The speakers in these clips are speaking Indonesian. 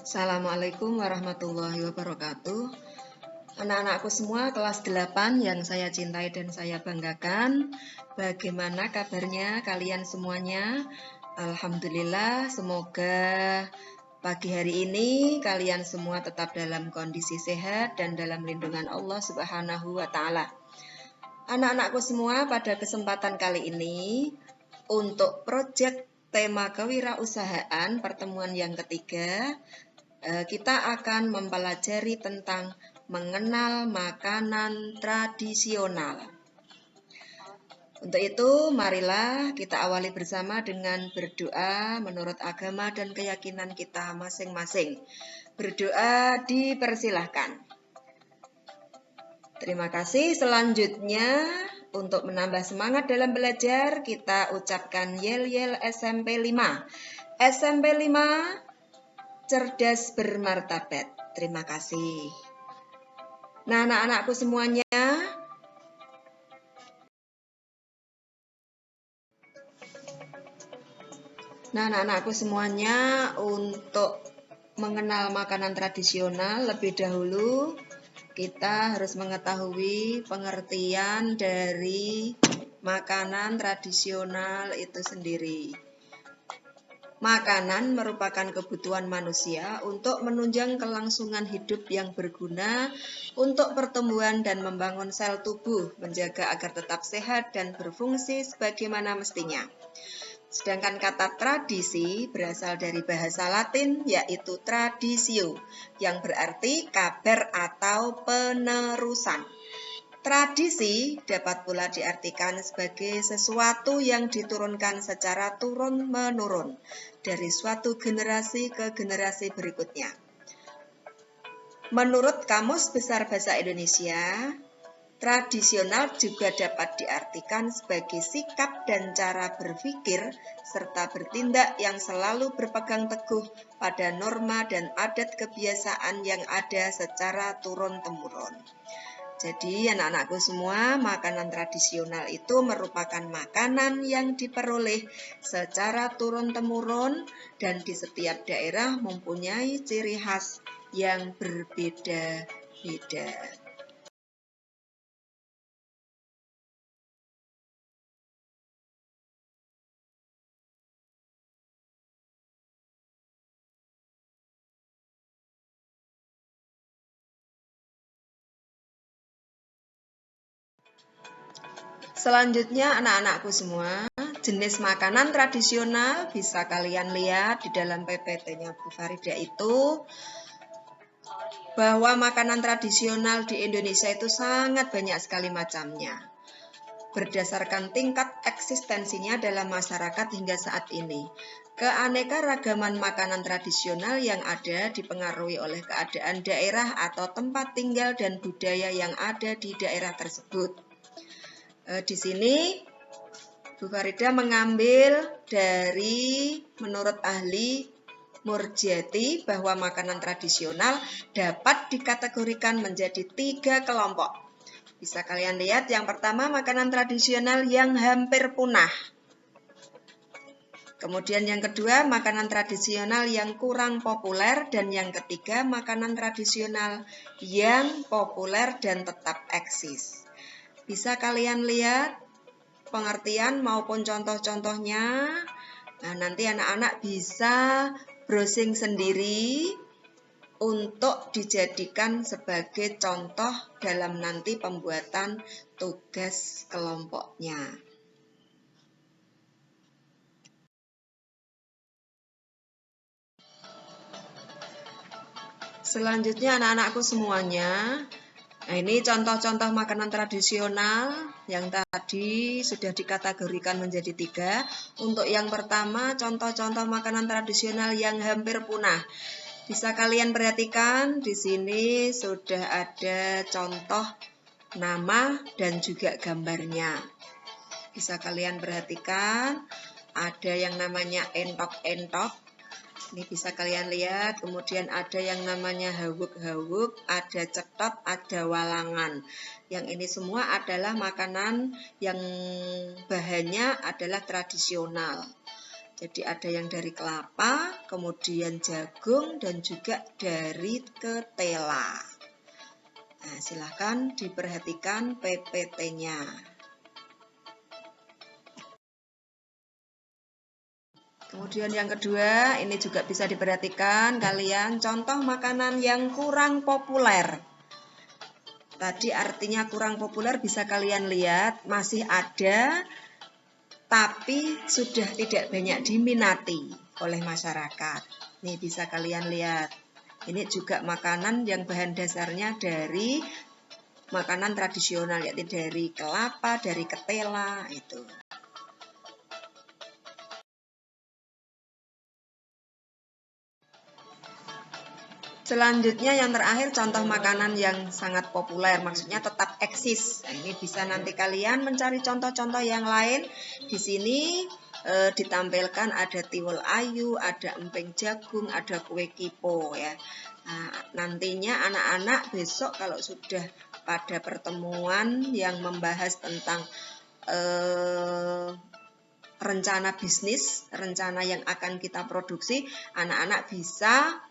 Assalamualaikum warahmatullahi wabarakatuh. Anak-anakku semua kelas 8 yang saya cintai dan saya banggakan. Bagaimana kabarnya kalian semuanya? Alhamdulillah, semoga pagi hari ini kalian semua tetap dalam kondisi sehat dan dalam lindungan Allah Subhanahu wa Ta'ala. Anak-anakku semua, pada kesempatan kali ini untuk proyek tema kewirausahaan pertemuan yang ketiga, kita akan mempelajari tentang mengenal makanan tradisional. Untuk itu, marilah kita awali bersama dengan berdoa menurut agama dan keyakinan kita masing-masing. Berdoa dipersilahkan. Terima kasih. Selanjutnya, untuk menambah semangat dalam belajar, kita ucapkan yel-yel SMP 5. SMP 5, cerdas bermartabat. Terima kasih. Nah, anak-anakku semuanya, untuk mengenal makanan tradisional lebih dahulu kita harus mengetahui pengertian dari makanan tradisional itu sendiri. Makanan merupakan kebutuhan manusia untuk menunjang kelangsungan hidup yang berguna untuk pertumbuhan dan membangun sel tubuh, menjaga agar tetap sehat dan berfungsi sebagaimana mestinya. Sedangkan kata tradisi berasal dari bahasa Latin yaitu traditio, yang berarti kabar atau penerusan. Tradisi dapat pula diartikan sebagai sesuatu yang diturunkan secara turun-menurun dari suatu generasi ke generasi berikutnya. Menurut Kamus Besar Bahasa Indonesia, tradisional juga dapat diartikan sebagai sikap dan cara berpikir serta bertindak yang selalu berpegang teguh pada norma dan adat kebiasaan yang ada secara turun-temurun. Jadi anak-anakku semua, makanan tradisional itu merupakan makanan yang diperoleh secara turun-temurun dan di setiap daerah mempunyai ciri khas yang berbeda-beda. Selanjutnya anak-anakku semua, jenis makanan tradisional bisa kalian lihat di dalam PPT-nya Bu Farida itu bahwa makanan tradisional di Indonesia itu sangat banyak sekali macamnya. Berdasarkan tingkat eksistensinya dalam masyarakat hingga saat ini, keanekaragaman makanan tradisional yang ada dipengaruhi oleh keadaan daerah atau tempat tinggal dan budaya yang ada di daerah tersebut. Di sini Bu Farida mengambil dari menurut ahli Murjati bahwa makanan tradisional dapat dikategorikan menjadi 3 kelompok. Bisa kalian lihat, yang pertama makanan tradisional yang hampir punah. Kemudian yang kedua makanan tradisional yang kurang populer, dan yang ketiga makanan tradisional yang populer dan tetap eksis. Bisa kalian lihat pengertian maupun contoh-contohnya. Nah, nanti anak-anak bisa browsing sendiri untuk dijadikan sebagai contoh dalam nanti pembuatan tugas kelompoknya. Selanjutnya anak-anakku semuanya, nah ini contoh-contoh makanan tradisional yang tadi sudah dikategorikan menjadi 3. Untuk yang pertama, contoh-contoh makanan tradisional yang hampir punah. Bisa kalian perhatikan di sini sudah ada contoh nama dan juga gambarnya. Bisa kalian perhatikan ada yang namanya entok-entok. Ini bisa kalian lihat, kemudian ada yang namanya hawuk-hawuk, ada cetot, ada walangan. Yang ini semua adalah makanan yang bahannya adalah tradisional. Jadi ada yang dari kelapa, kemudian jagung, dan juga dari ketela. Nah, silahkan diperhatikan PPT-nya. Kemudian yang kedua, ini juga bisa diperhatikan kalian contoh makanan yang kurang populer. Tadi artinya kurang populer bisa kalian lihat masih ada, tapi sudah tidak banyak diminati oleh masyarakat. Nih bisa kalian lihat. Ini juga makanan yang bahan dasarnya dari makanan tradisional, yaitu dari kelapa, dari ketela itu. Selanjutnya yang terakhir contoh makanan yang sangat populer, maksudnya tetap eksis. Nah, ini bisa nanti kalian mencari contoh-contoh yang lain. Di sini ditampilkan ada tiwul ayu, ada emping jagung, ada kue kipo ya. Nah, nantinya anak-anak besok kalau sudah pada pertemuan yang membahas tentang rencana bisnis, rencana yang akan kita produksi, anak-anak bisa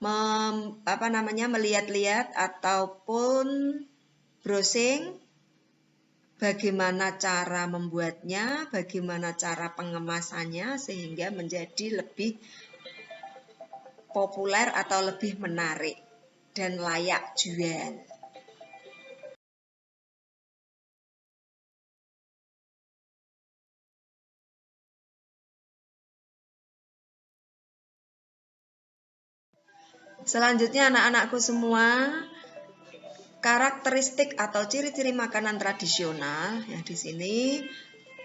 melihat-lihat ataupun browsing bagaimana cara membuatnya, bagaimana cara pengemasannya sehingga menjadi lebih populer atau lebih menarik dan layak jual. Selanjutnya anak-anakku semua, karakteristik atau ciri-ciri makanan tradisional ya di sini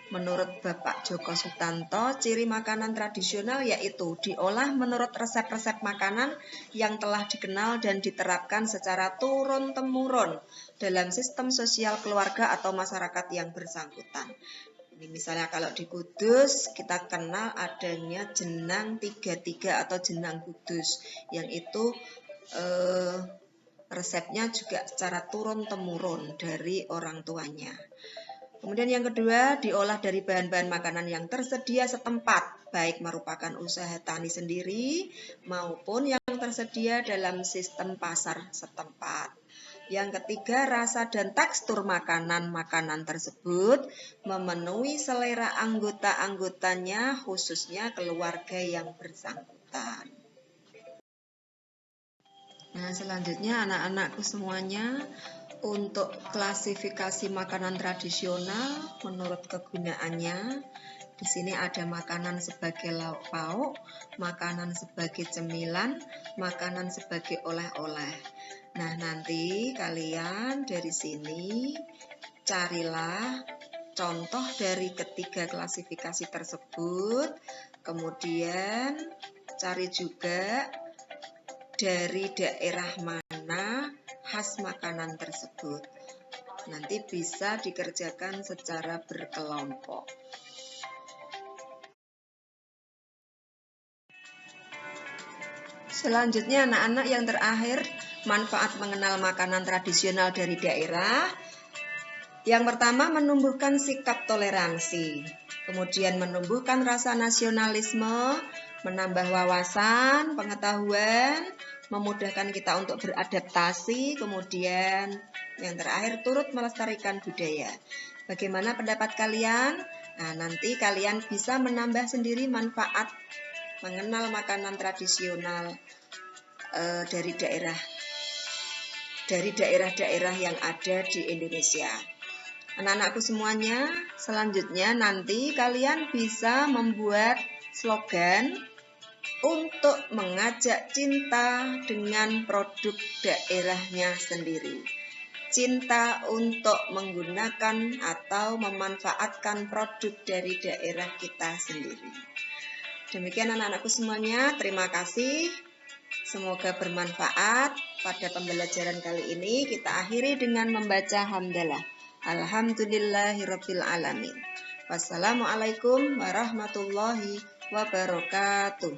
menurut Bapak Joko Sutanto, ciri makanan tradisional yaitu diolah menurut resep-resep makanan yang telah dikenal dan diterapkan secara turun-temurun dalam sistem sosial keluarga atau masyarakat yang bersangkutan. Ini misalnya kalau di Kudus kita kenal adanya jenang 33 atau jenang Kudus yang itu resepnya juga secara turun-temurun dari orang tuanya. Kemudian yang kedua, diolah dari bahan-bahan makanan yang tersedia setempat, baik merupakan usaha tani sendiri maupun yang tersedia dalam sistem pasar setempat. Yang ketiga, rasa dan tekstur makanan-makanan tersebut memenuhi selera anggota-anggotanya, khususnya keluarga yang bersangkutan. Nah, selanjutnya anak-anakku semuanya, untuk klasifikasi makanan tradisional menurut kegunaannya, di sini ada makanan sebagai lauk pauk, makanan sebagai cemilan, makanan sebagai oleh-oleh. Nah, nanti kalian dari sini carilah contoh dari ketiga klasifikasi tersebut, kemudian cari juga dari daerah mana khas makanan tersebut. Nanti bisa dikerjakan secara berkelompok. Selanjutnya anak-anak yang terakhir, manfaat mengenal makanan tradisional dari daerah. Yang pertama, menumbuhkan sikap toleransi. Kemudian menumbuhkan rasa nasionalisme, menambah wawasan, pengetahuan, memudahkan kita untuk beradaptasi, kemudian yang terakhir turut melestarikan budaya. Bagaimana pendapat kalian? Nah, nanti kalian bisa menambah sendiri manfaat mengenal makanan tradisional dari daerah-daerah yang ada di Indonesia. Anak-anakku semuanya, selanjutnya nanti kalian bisa membuat slogan untuk mengajak cinta dengan produk daerahnya sendiri. Cinta untuk menggunakan atau memanfaatkan produk dari daerah kita sendiri. Demikian anak-anakku semuanya, terima kasih. Semoga bermanfaat. Pada pembelajaran kali ini kita akhiri dengan membaca hamdalah. Alhamdulillahirabbil alamin. Wassalamualaikum warahmatullahi wabarakatuh.